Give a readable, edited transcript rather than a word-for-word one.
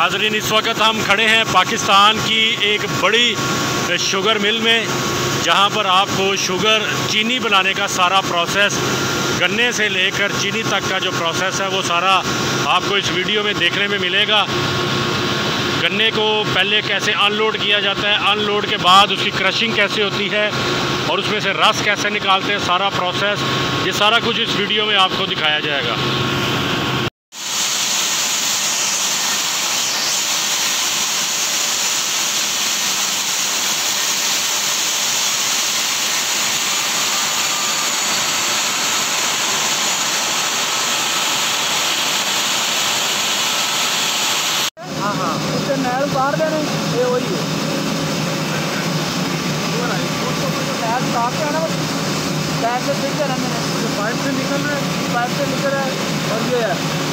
नाज़रीन, इस वक्त हम खड़े हैं पाकिस्तान की एक बड़ी शुगर मिल में, जहां पर आपको शुगर चीनी बनाने का सारा प्रोसेस, गन्ने से लेकर चीनी तक का जो प्रोसेस है वो सारा आपको इस वीडियो में देखने में मिलेगा। गन्ने को पहले कैसे अनलोड किया जाता है, अनलोड के बाद उसकी क्रशिंग कैसे होती है और उसमें से रस कैसे निकालते हैं, सारा प्रोसेस, ये सारा कुछ इस वीडियो में आपको दिखाया जाएगा। नहर उतार देने ये वही है, नहर उतार के आना, पैर से ठीक रहने, पाइप से निकल रहे हैं, पाइप से निकल रहा है और ये है